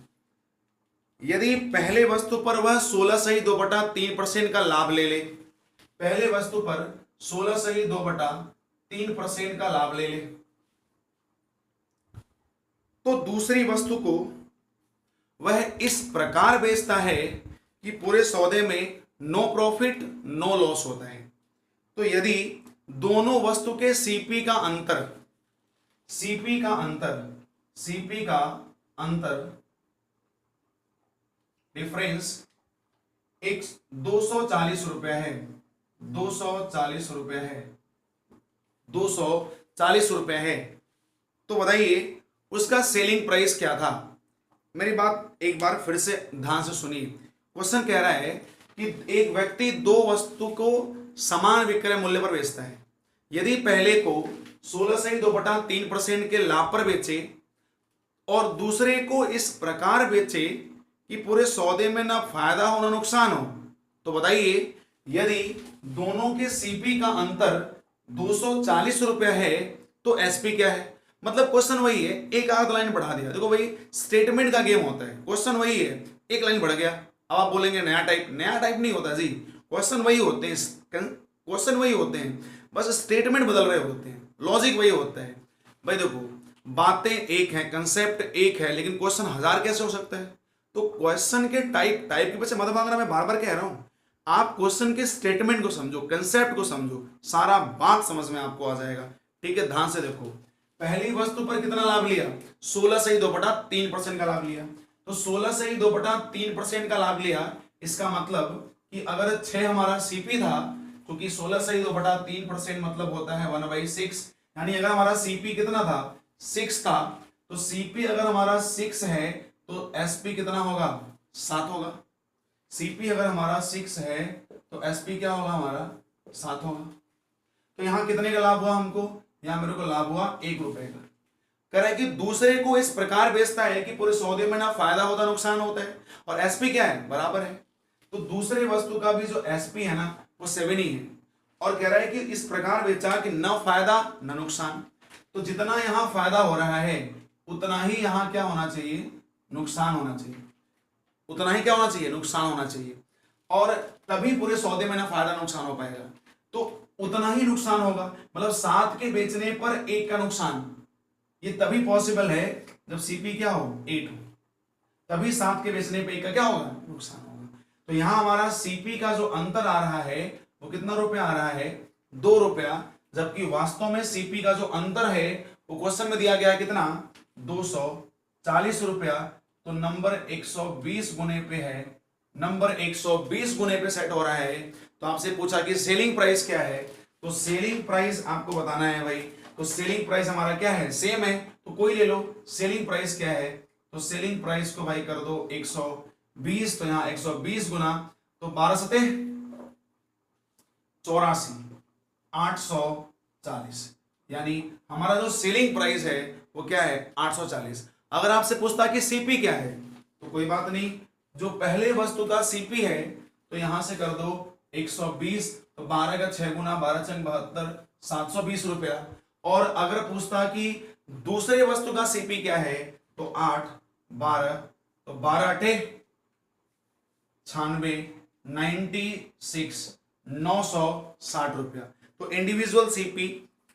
यदि पहले वस्तु पर वह 16/2/3% का लाभ ले ले, पहले वस्तु पर 16/2/3% का लाभ ले ले, तो दूसरी वस्तु को वह इस प्रकार बेचता है कि पूरे सौदे में नो प्रॉफिट नो लॉस होता है। तो यदि दोनों वस्तु के सीपी का अंतर डिफरेंस 240 रुपया है, 240 रुपया है, 240 रुपया है, तो बताइए उसका सेलिंग प्राइस क्या था। मेरी बात एक बार फिर से ध्यान से सुनिए। क्वेश्चन कह रहा है कि एक व्यक्ति दो वस्तु को समान विक्रय मूल्य पर बेचता है। यदि पहले को 16/2/3% के लाभ पर बेचे और दूसरे को इस प्रकार बेचे कि पूरे सौदे में ना फायदा हो ना नुकसान हो, तो बताइए यदि दोनों के सीपी का अंतर 240 रुपया है तो एसपी क्या है। मतलब क्वेश्चन वही है, एक आध लाइन बढ़ा दिया। देखो भाई स्टेटमेंट का गेम होता है, क्वेश्चन वही है, एक लाइन बढ़ गया। अब आप बोलेंगे नया टाइप, नया टाइप नहीं होता जी, क्वेश्चन वही होते हैं, क्वेश्चन वही होते हैं, बस स्टेटमेंट बदल रहे होते हैं, लॉजिक वही होता है। भाई देखो बातें एक हैं, कंसेप्ट एक है, लेकिन क्वेश्चन हजार कैसे हो सकता है। तो क्वेश्चन के टाइप के पीछे मत भागना, मैं बार बार कह रहा हूं, आप क्वेश्चन के स्टेटमेंट को समझो, कंसेप्ट को समझो, सारा बात समझ में आपको आ जाएगा। ठीक है, ध्यान से देखो, पहली वस्तु पर कितना लाभ लिया, 16 सही 2/3% का लाभ लिया। तो 16 सही 2/3% का लाभ लिया, इसका मतलब कि अगर 6 हमारा सीपी था, क्योंकि 16 सही 2/3% मतलब होता है 1/6, यानी अगर हमारा सीपी कितना था 6 था, तो सीपी अगर हमारा 6 है तो एसपी कितना होगा 7 होगा। सीपी अगर हमारा 6 है तो एसपी क्या होगा हमारा 7 होगा। तो यहां कितने का लाभ हुआ हमको, यहां मेरे को लाभ हुआ 1 रुपए का। कह रहा है कि दूसरे को इस प्रकार बेचता है कि पूरे सौदे में ना फायदा होता नुकसान होता है, और एसपी क्या है बराबर है। तो दूसरे वस्तु का भी जो एसपी है ना वो 7 ही है, और कह रहा है कि इस प्रकार बेचा कि न फायदा न नुकसान। तो जितना यहां फायदा हो रहा है उतना ही यहां क्या होना चाहिए, नुकसान होना चाहिए, उतना ही क्या होना चाहिए, नुकसान होना चाहिए, और तभी पूरे सौदे में ना फायदा नुकसान हो पाएगा। तो उतना ही नुकसान होगा, मतलब 7 के बेचने पर 1 का नुकसान, ये तभी पॉसिबल है जब सीपी क्या हो 8 हो, तभी 7 के बेचने पे 1 का क्या होगा, नुकसान होगा। तो यहां हमारा सीपी का जो अंतर आ रहा है वो कितना रुपया आ रहा है, 2 रुपया, जबकि वास्तव में सीपी का जो अंतर है वो क्वेश्चन में दिया गया है कितना 240 रुपया। तो नंबर 120 गुने पे है, नंबर 120 गुने पे सेट हो रहा है। तो आपसे पूछा कि सेलिंग प्राइस क्या है, तो सेलिंग प्राइस आपको बताना है भाई। तो सेलिंग प्राइस हमारा क्या है, सेम है, तो कोई ले लो। सेलिंग प्राइस क्या है, तो सेलिंग प्राइस को भाई कर दो 120, तो यहां 120 गुना, तो 12 सते 84, 840, यानी हमारा जो सेलिंग प्राइस है वो क्या है 840। अगर आपसे पूछता कि सीपी क्या है, तो कोई बात नहीं, जो पहले वस्तु का सीपी है तो यहां से कर दो 120, तो 12 का 6 गुना 12 चंग 72, 720 रुपया। और अगर पूछता कि दूसरे वस्तु का सीपी क्या है, तो 8 12, तो 12 अठे 96, 96, 960 रुपया। तो इंडिविजुअल सीपी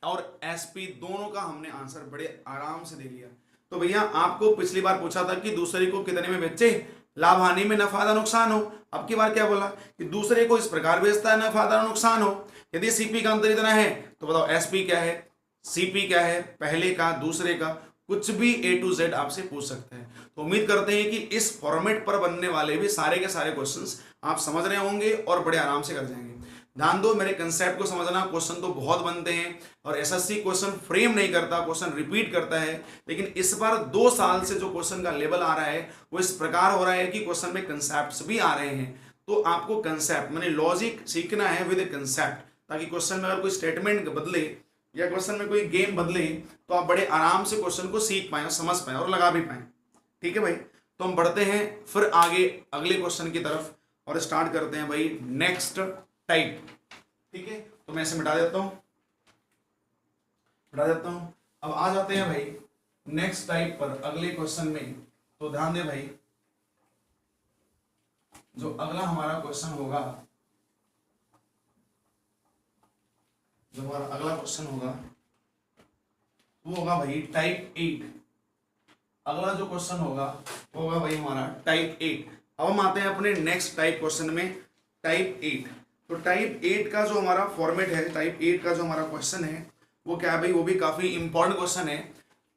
और एसपी दोनों का हमने आंसर बड़े आराम से दे लिया। तो भैया आपको पिछली बार पूछा था कि दूसरे को कितने में बेचे, लाभ हानि में, नफा या नुकसान हो। अब की बार क्या बोला कि दूसरे को इस प्रकार बेचता है, नफा या नुकसान हो। यदि सीपी का अंतर इतना है तो बताओ एसपी क्या है, सीपी क्या है, पहले का दूसरे का, कुछ भी A to Z आपसे पूछ सकते हैं। तो उम्मीद करते हैं कि इस फॉर्मेट पर बनने वाले भी सारे के सारे क्वेश्चंस आप समझ रहे होंगे और बड़े आराम से कर जाएंगे। ध्यान दो, मेरे कंसेप्ट को समझना, क्वेश्चन तो बहुत बनते हैं और एसएससी क्वेश्चन फ्रेम नहीं करता, क्वेश्चन रिपीट करता है। लेकिन इस बार 2 साल से जो क्वेश्चन का लेवल आ रहा है वो इस प्रकार हो रहा है कि क्वेश्चन में कंसेप्ट भी आ रहे हैं। तो आपको कंसेप्ट माने लॉजिक सीखना है विद कंसेप्ट, ताकि क्वेश्चन में अगर कोई स्टेटमेंट बदले या क्वेश्चन में कोई गेम बदले तो आप बड़े आराम से क्वेश्चन को सीख पाए, समझ पाए और लगा भी पाए। ठीक है भाई, तो हम बढ़ते हैं फिर आगे अगले क्वेश्चन की तरफ और स्टार्ट करते हैं भाई नेक्स्ट टाइप। ठीक है, तो मैं इसे मिटा देता हूं। अब आ जाते हैं भाई नेक्स्ट टाइप पर अगले क्वेश्चन में। तो ध्यान दे भाई, जो अगला हमारा क्वेश्चन होगा, जो हमारा अगला क्वेश्चन होगा वो होगा भाई टाइप 8। अगला जो क्वेश्चन होगा वो होगा भाई हमारा टाइप 8। अब हम आते हैं अपने नेक्स्ट टाइप क्वेश्चन में, टाइप 8। तो टाइप 8 का जो हमारा फॉर्मेट है, टाइप 8 का जो हमारा क्वेश्चन है वो क्या है भाई, वो भी काफी इंपॉर्टेंट क्वेश्चन है।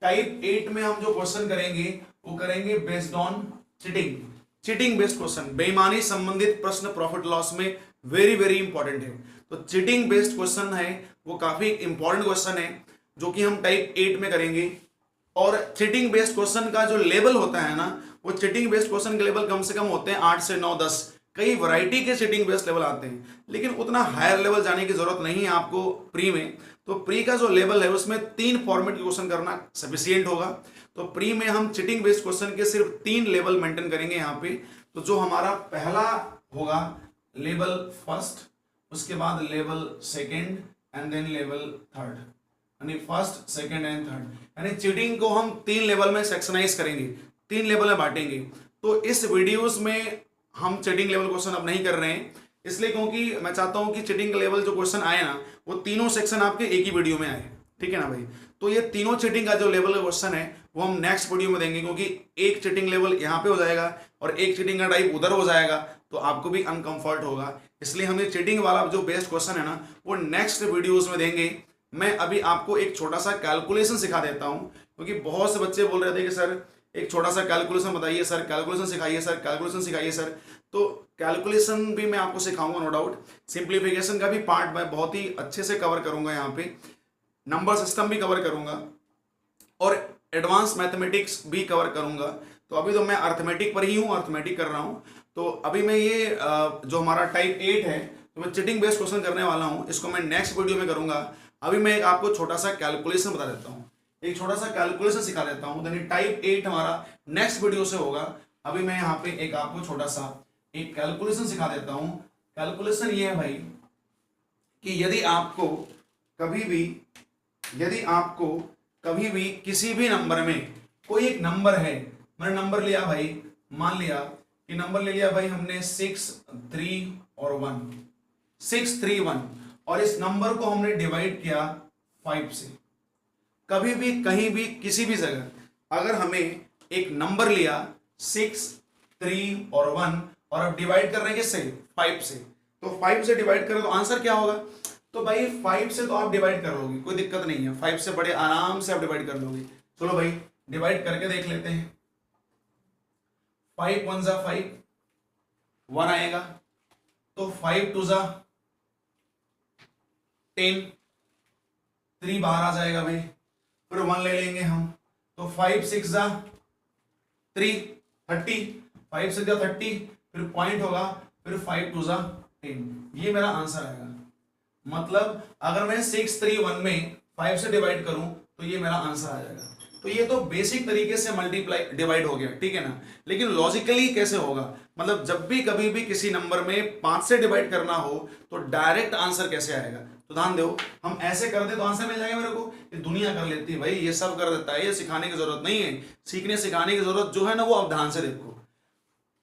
टाइप 8 में हम जो क्वेश्चन करेंगे वो करेंगे based on cheating based question. बेईमानी संबंधित प्रश्न प्रॉफिट लॉस में वेरी वेरी इंपॉर्टेंट है। तो चीटिंग बेस्ड क्वेश्चन है, वो काफी इंपॉर्टेंट क्वेश्चन है जो कि हम टाइप 8 में करेंगे। और चीटिंग बेस्ड क्वेश्चन का जो लेवल होता है ना, वो चीटिंग बेस्ड क्वेश्चन के लेवल कम से कम होते हैं 8 से 9 10, कई वैरायटी के चीटिंग बेस्ड लेवल आते हैं, लेकिन उतना हायर लेवल जाने की जरूरत नहीं है आपको प्री में। तो प्री का जो लेवल है उसमें 3 फॉर्मेट के क्वेश्चन करना सफिशियंट होगा। तो प्री में हम चीटिंग बेस्ड क्वेश्चन के सिर्फ 3 लेवल मेंटेन करेंगे यहाँ पे। तो जो हमारा पहला होगा लेवल फर्स्ट, उसके बाद level second and then level third, यानी फर्स्ट सेकेंड एंड थर्ड, यानी चीटिंग को हम 3 लेवल में सेक्शनाइज करेंगे, 3 लेवल में बांटेंगे। तो इस वीडियोस में हम चीटिंग लेवल क्वेश्चन अब नहीं कर रहे हैं, इसलिए क्योंकि मैं चाहता हूं कि चीटिंग लेवल जो क्वेश्चन आए ना वो तीनों सेक्शन आपके एक ही वीडियो में आए, ठीक है ना भाई। तो ये तीनों चीटिंग का जो लेवल का क्वेश्चन है वो हम नेक्स्ट वीडियो में देंगे, क्योंकि एक चीटिंग लेवल यहाँ पे हो जाएगा और एक चीटिंग का टाइप उधर हो जाएगा, तो आपको भी अनकंफर्ट होगा। इसलिए हम ये चीटिंग वाला जो बेस्ट क्वेश्चन है ना वो नेक्स्ट वीडियोज में देंगे। मैं अभी आपको एक छोटा सा कैलकुलेशन सिखा देता हूं, क्योंकि बहुत से बच्चे बोल रहे थे कि सर एक छोटा सा कैलकुलेशन बताइए सर, कैलकुलेशन सिखाइए सर, कैलकुलेशन सिखाइए सर। तो कैलकुलेशन भी मैं आपको सिखाऊंगा नो डाउट। सिंप्लीफिकेशन का भी पार्ट मैं बहुत ही अच्छे से कवर करूंगा, यहाँ पे नंबर सिस्टम भी कवर करूंगा और एडवांस मैथमेटिक्स भी कवर करूंगा। तो अभी तो मैं अर्थमेटिक पर ही हूँ, अर्थमेटिक कर रहा हूँ। तो अभी मैं ये जो हमारा टाइप 8 है तो मैं चीटिंग बेस्ड क्वेश्चन करने वाला हूँ, इसको मैं नेक्स्ट वीडियो में करूंगा। अभी मैं आपको छोटा सा कैलकुलेशन बता देता हूँ, एक छोटा सा कैलकुलेशन सिखा देता हूँ, यानी टाइप 8 हमारा नेक्स्ट वीडियो से होगा। अभी मैं यहाँ पे एक आपको छोटा सा एक कैलकुलेशन सिखा देता हूँ। कैलकुलेशन ये है भाई कि यदि आपको कभी भी किसी भी नंबर में कोई एक नंबर है, मैंने नंबर लिया भाई, मान लिया कि नंबर ले लिया भाई हमने 6, 3 और 1, 6, 3, 1, और इस नंबर को हमने डिवाइड किया 5 से। कभी भी कहीं भी किसी भी जगह अगर हमें एक नंबर लिया 6, 3 और 1 और अब डिवाइड कर रहे हैं किससे, 5 से, तो 5 से डिवाइड करें तो आंसर क्या होगा। तो भाई 5 से तो आप डिवाइड कर लोगे, कोई दिक्कत नहीं है, 5 से बड़े आराम से आप डिवाइड कर लोगे। चलो भाई डिवाइड करके देख लेते हैं। 5 1 जा 5, 1 आएगा, तो 5 2 जा 10, 3 बाहर आ जाएगा भाई, फिर 1 ले लेंगे हम, तो 5 6 जा 3, 30, 5 6 जा 30, फिर पॉइंट होगा, फिर 5 2 जा 10, ये मेरा आंसर आएगा। मतलब अगर मैं 6 3 1 में 5 से डिवाइड करूं तो ये मेरा आंसर आ जाएगा। तो ये तो बेसिक तरीके से मल्टीप्लाई डिवाइड हो गया, ठीक है ना। लेकिन लॉजिकली कैसे होगा, मतलब जब भी कभी भी किसी नंबर में 5 से डिवाइड करना हो तो डायरेक्ट आंसर कैसे आएगा। तो ध्यान दो, हम ऐसे कर दे तो आंसर मिल जाएगा मेरे को, ये दुनिया कर लेती है भाई, ये सब कर देता है, ये सिखाने की जरूरत नहीं है। सीखने सिखाने की जरूरत जो है ना वो अब ध्यान से देखो,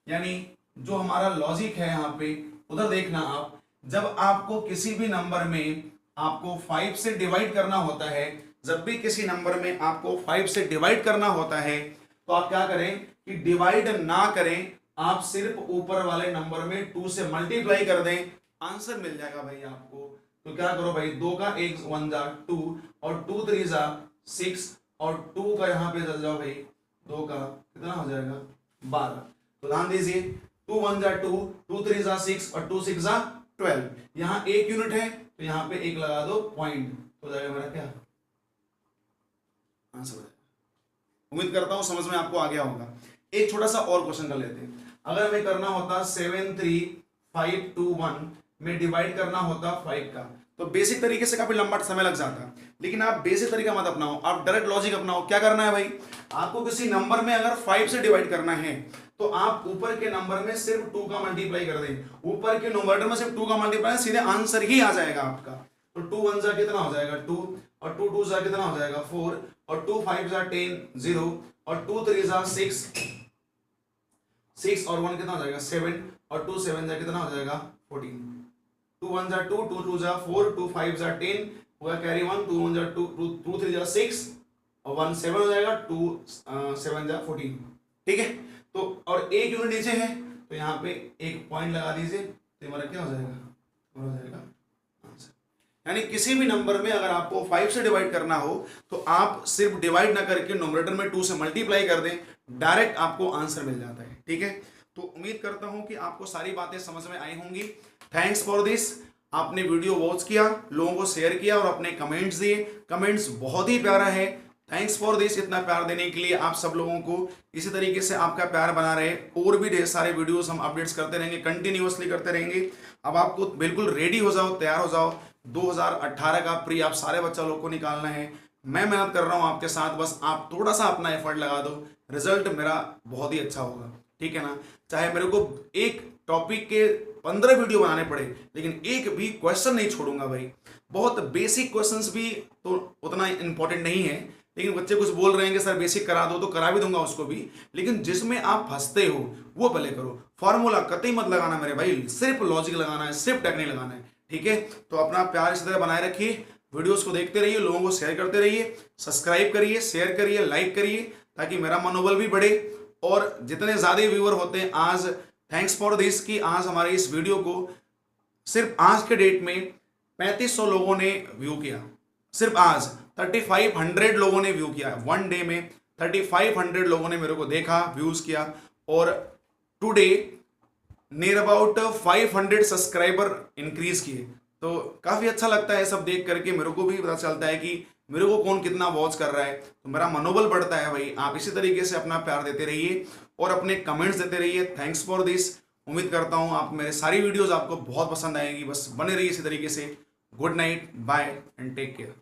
यानी जो हमारा लॉजिक है यहाँ पे उधर देखना आप। जब आपको किसी भी नंबर में आपको 5 से डिवाइड करना होता है, जब भी किसी नंबर में आपको 5 से डिवाइड करना होता है तो आप क्या करें कि डिवाइड ना करें, आप सिर्फ ऊपर वाले नंबर में 2 से मल्टीप्लाई कर दें, आंसर मिल जाएगा भाई आपको। तो क्या करो भाई, 2 का 1 1 जा 2 और 2 3 जा 6 और 2 का यहाँ पे चल जाओ भाई, 2 का कितना हो जाएगा 12। तो ध्यान दीजिए, 2 1 जा 2, 2 3 जा 6 और 2 6 जा 12। यहाँ 1 यूनिट है तो यहाँ पे 1 लगा दो, पॉइंट हो जाएगा मेरा क्या आंसर हो जाएगा। उम्मीद करता हूं समझ में आपको आ गया होगा। एक छोटा सा और क्वेश्चन कर लेते हैं। अगर हमें करना होता 7 3 5 2 1 में डिवाइड करना होता 5 का, तो बेसिक तरीके से काफी लंबा समय लग जाता, लेकिन आप बेसिक तरीका मत अपनाओ, आप डायरेक्ट लॉजिक अपनाओ। क्या करना है भाई, आपको किसी नंबर में अगर 5 से डिवाइड करना है तो आप ऊपर के नंबर में सिर्फ 2 का मल्टीप्लाई कर दें, ऊपर के नंबर में सिर्फ 2 का मल्टीप्लाई, सीधे आंसर ही आ जाएगा आपका। तो 2 1 जा कितना हो जाएगा 2 और 2 2 जा कितना हो जाएगा 4 और 2 5 जा 10 0 और 2 3 जा 6 6 और 1 कितना हो जाएगा 7 और 2 7 जा कितना हो जाएगा 14। 2 1 जा 2 2 2 जा 4 2 5 जा 10 होगा कैरी 1 2 1 जा 2 2 3 जा 6 और 1 7 हो जाएगा 2 7 जा 14, ठीक है। तो और एक यूनिट नीचे है तो यहाँ पे एक पॉइंट लगा दीजिए, तो हमारा क्या हो जाएगा, हो जाएगा आंसर। यानी किसी भी नंबर में अगर आपको 5 से डिवाइड करना हो तो आप सिर्फ डिवाइड ना करके न्यूमरेटर में 2 से मल्टीप्लाई कर दें, डायरेक्ट आपको आंसर मिल जाता है, ठीक है। तो उम्मीद करता हूं कि आपको सारी बातें समझ में आई होंगी। Thanks for this. आपने वीडियो वॉच किया, लोगों को शेयर किया और अपने कमेंट्स दिए। कमेंट्स बहुत ही प्यारा है, थैंक्स फॉर दिस, इतना प्यार देने के लिए आप सब लोगों को। इसी तरीके से आपका प्यार बना रहे, और भी ढेर सारे वीडियोस हम अपडेट्स करते रहेंगे, कंटिन्यूअसली करते रहेंगे। अब आपको बिल्कुल रेडी हो जाओ, तैयार हो जाओ। 2018 का प्री आप सारे बच्चा लोग को निकालना है। मैं मेहनत कर रहा हूँ आपके साथ, बस आप थोड़ा सा अपना एफर्ट लगा दो, रिजल्ट मेरा बहुत ही अच्छा होगा, ठीक है ना। चाहे मेरे को एक टॉपिक के 15 वीडियो बनाने पड़े, लेकिन एक भी क्वेश्चन नहीं छोड़ूंगा भाई। बहुत बेसिक क्वेश्चंस भी तो उतना इंपॉर्टेंट नहीं है, लेकिन बच्चे कुछ बोल रहे हैं कि सर बेसिक करा दो, तो करा भी दूंगा उसको भी। लेकिन जिसमें आप फंसते हो वो पहले करो। फॉर्मूला कतई मत लगाना मेरे भाई, सिर्फ लॉजिक लगाना है, सिर्फ टेक्निक लगाना है, ठीक है। तो अपना प्यार इसी तरह बनाए रखिए, वीडियोस को देखते रहिए, लोगों को शेयर करते रहिए, सब्सक्राइब करिए, शेयर करिए, लाइक करिए, ताकि मेरा मनोबल भी बढ़े। और जितने ज्यादा व्यूअर होते हैं आज, थैंक्स फॉर दिस की आज हमारे इस वीडियो को सिर्फ आज के डेट में 3500 लोगों ने व्यू किया। सिर्फ आज 3500 लोगों ने व्यू किया, वन डे में 3500 लोगों ने मेरे को देखा, व्यूज किया। और today near about 500 subscriber increase किए। तो काफी अच्छा लगता है सब देख करके, मेरे को भी पता चलता है कि मेरे को कौन कितना वॉच कर रहा है, तो मेरा मनोबल बढ़ता है भाई। आप इसी तरीके से अपना प्यार देते रहिए और अपने कमेंट्स देते रहिए। Thanks for this. उम्मीद करता हूं आप मेरे सारी वीडियोस आपको बहुत पसंद आएगी, बस बने रहिए इसी तरीके से। Good night, bye and take care.